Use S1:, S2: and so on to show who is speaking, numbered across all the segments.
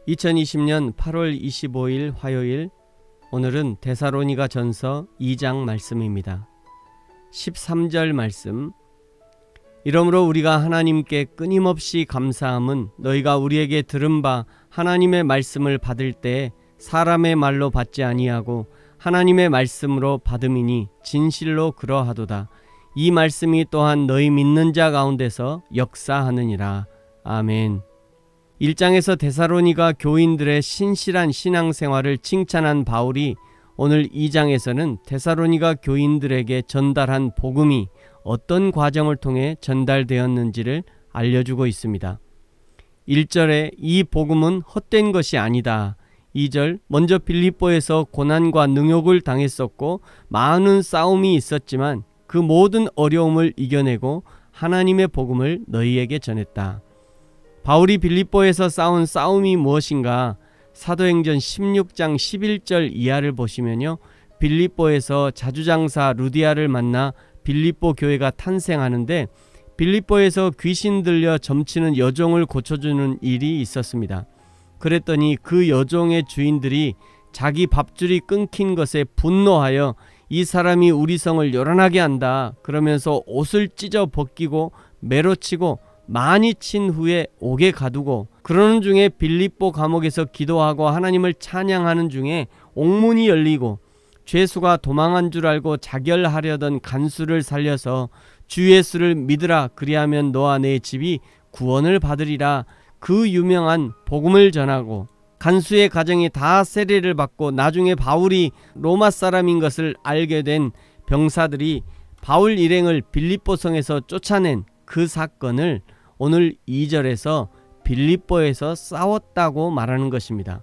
S1: 2020년 8월 25일 화요일, 오늘은 데살로니가 전서 2장 말씀입니다. 13절 말씀. 이러므로 우리가 하나님께 끊임없이 감사함은 너희가 우리에게 들은 바 하나님의 말씀을 받을 때 사람의 말로 받지 아니하고 하나님의 말씀으로 받음이니 진실로 그러하도다. 이 말씀이 또한 너희 믿는 자 가운데서 역사하느니라. 아멘. 1장에서 데살로니가 교인들의 신실한 신앙생활을 칭찬한 바울이 오늘 2장에서는 데살로니가 교인들에게 전달한 복음이 어떤 과정을 통해 전달되었는지를 알려주고 있습니다. 1절에 이 복음은 헛된 것이 아니다. 2절, 먼저 빌립보에서 고난과 능욕을 당했었고 많은 싸움이 있었지만 그 모든 어려움을 이겨내고 하나님의 복음을 너희에게 전했다. 바울이 빌립보에서 싸운 싸움이 무엇인가? 사도행전 16장 11절 이하를 보시면요, 빌립보에서 자주장사 루디아를 만나 빌립보 교회가 탄생하는데 빌립보에서 귀신 들려 점치는 여종을 고쳐주는 일이 있었습니다. 그랬더니 그 여종의 주인들이 자기 밥줄이 끊긴 것에 분노하여 이 사람이 우리 성을 요란하게 한다 그러면서 옷을 찢어 벗기고 매로치고 많이 친 후에 옥에 가두고, 그러는 중에 빌립보 감옥에서 기도하고 하나님을 찬양하는 중에 옥문이 열리고 죄수가 도망한 줄 알고 자결하려던 간수를 살려서 주 예수를 믿으라, 그리하면 너와 내 집이 구원을 받으리라, 그 유명한 복음을 전하고 간수의 가정이 다 세례를 받고 나중에 바울이 로마 사람인 것을 알게 된 병사들이 바울 일행을 빌립보 성에서 쫓아낸 그 사건을 오늘 2절에서 빌립보에서 싸웠다고 말하는 것입니다.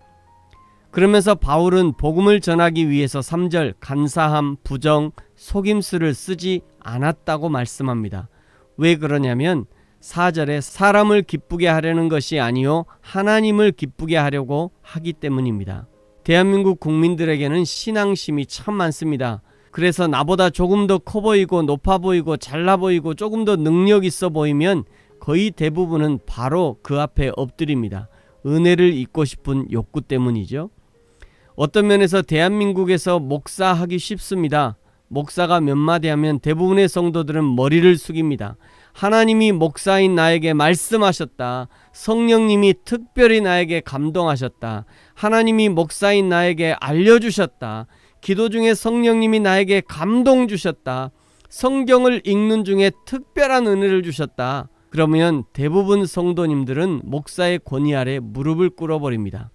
S1: 그러면서 바울은 복음을 전하기 위해서 3절 간사함, 부정, 속임수를 쓰지 않았다고 말씀합니다. 왜 그러냐면 4절에 사람을 기쁘게 하려는 것이 아니요 하나님을 기쁘게 하려고 하기 때문입니다. 대한민국 국민들에게는 신앙심이 참 많습니다. 그래서 나보다 조금 더 커 보이고 높아 보이고 잘나 보이고 조금 더 능력 있어 보이면 거의 대부분은 바로 그 앞에 엎드립니다. 은혜를 잊고 싶은 욕구 때문이죠. 어떤 면에서 대한민국에서 목사하기 쉽습니다. 목사가 몇 마디 하면 대부분의 성도들은 머리를 숙입니다. 하나님이 목사인 나에게 말씀하셨다. 성령님이 특별히 나에게 감동하셨다. 하나님이 목사인 나에게 알려주셨다. 기도 중에 성령님이 나에게 감동 주셨다. 성경을 읽는 중에 특별한 은혜를 주셨다. 그러면 대부분 성도님들은 목사의 권위 아래 무릎을 꿇어버립니다.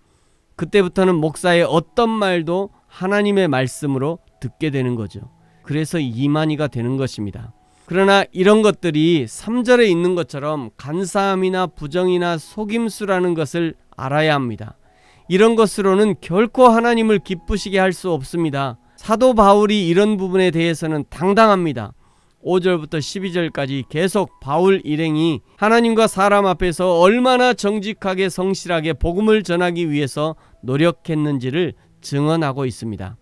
S1: 그때부터는 목사의 어떤 말도 하나님의 말씀으로 듣게 되는 거죠. 그래서 이만희가 되는 것입니다. 그러나 이런 것들이 3절에 있는 것처럼 간사함이나 부정이나 속임수라는 것을 알아야 합니다. 이런 것으로는 결코 하나님을 기쁘시게 할 수 없습니다. 사도 바울이 이런 부분에 대해서는 당당합니다. 5절부터 12절까지 계속 바울 일행이 하나님과 사람 앞에서 얼마나 정직하게 성실하게 복음을 전하기 위해서 노력했는지를 증언하고 있습니다.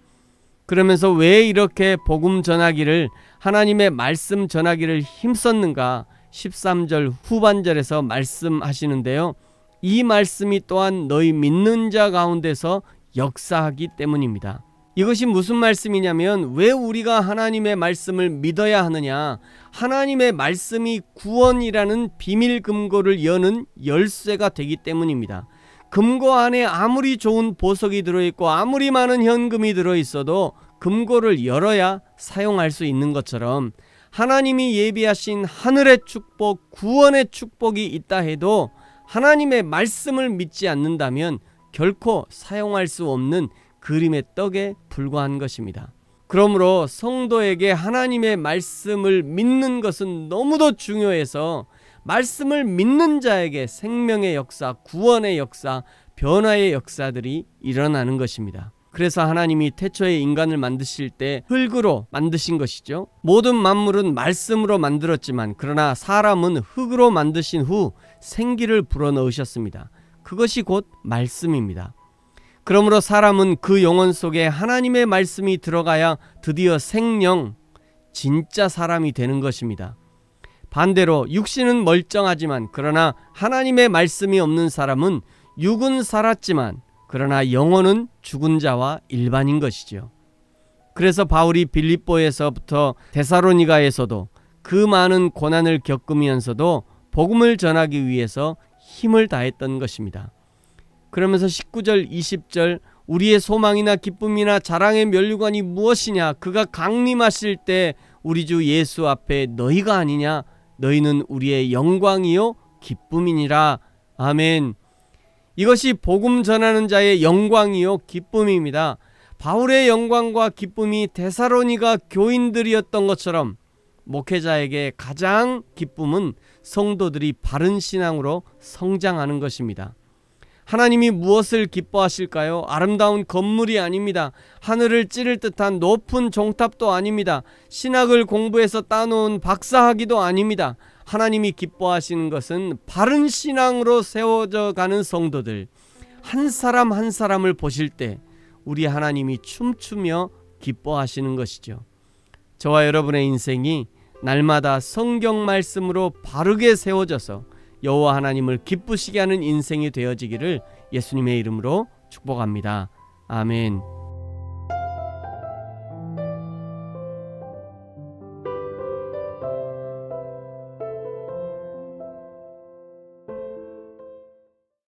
S1: 그러면서 왜 이렇게 복음 전하기를, 하나님의 말씀 전하기를 힘썼는가 13절 후반절에서 말씀하시는데요. 이 말씀이 또한 너희 믿는 자 가운데서 역사하기 때문입니다. 이것이 무슨 말씀이냐면, 왜 우리가 하나님의 말씀을 믿어야 하느냐, 하나님의 말씀이 구원이라는 비밀 금고를 여는 열쇠가 되기 때문입니다. 금고 안에 아무리 좋은 보석이 들어있고 아무리 많은 현금이 들어있어도 금고를 열어야 사용할 수 있는 것처럼 하나님이 예비하신 하늘의 축복, 구원의 축복이 있다 해도 하나님의 말씀을 믿지 않는다면 결코 사용할 수 없는 그림의 떡에 불과한 것입니다. 그러므로 성도에게 하나님의 말씀을 믿는 것은 너무도 중요해서 말씀을 믿는 자에게 생명의 역사, 구원의 역사, 변화의 역사들이 일어나는 것입니다. 그래서 하나님이 태초에 인간을 만드실 때 흙으로 만드신 것이죠. 모든 만물은 말씀으로 만들었지만 그러나 사람은 흙으로 만드신 후 생기를 불어넣으셨습니다. 그것이 곧 말씀입니다. 그러므로 사람은 그 영혼 속에 하나님의 말씀이 들어가야 드디어 생명, 진짜 사람이 되는 것입니다. 반대로 육신은 멀쩡하지만 그러나 하나님의 말씀이 없는 사람은 육은 살았지만 그러나 영혼은 죽은 자와 일반인 것이죠. 그래서 바울이 빌립보에서부터 데살로니가에서도 그 많은 고난을 겪으면서도 복음을 전하기 위해서 힘을 다했던 것입니다. 그러면서 19절 20절 우리의 소망이나 기쁨이나 자랑의 면류관이 무엇이냐? 그가 강림하실 때 우리 주 예수 앞에 너희가 아니냐? 너희는 우리의 영광이요 기쁨이니라. 아멘. 이것이 복음 전하는 자의 영광이요 기쁨입니다. 바울의 영광과 기쁨이 데살로니가 교인들이었던 것처럼 목회자에게 가장 기쁨은 성도들이 바른 신앙으로 성장하는 것입니다. 하나님이 무엇을 기뻐하실까요? 아름다운 건물이 아닙니다. 하늘을 찌를 듯한 높은 종탑도 아닙니다. 신학을 공부해서 따놓은 박사학위도 아닙니다. 하나님이 기뻐하시는 것은 바른 신앙으로 세워져 가는 성도들, 한 사람 한 사람을 보실 때 우리 하나님이 춤추며 기뻐하시는 것이죠. 저와 여러분의 인생이 날마다 성경 말씀으로 바르게 세워져서 여호와 하나님을 기쁘시게 하는 인생이 되어지기를 예수님의 이름으로 축복합니다. 아멘.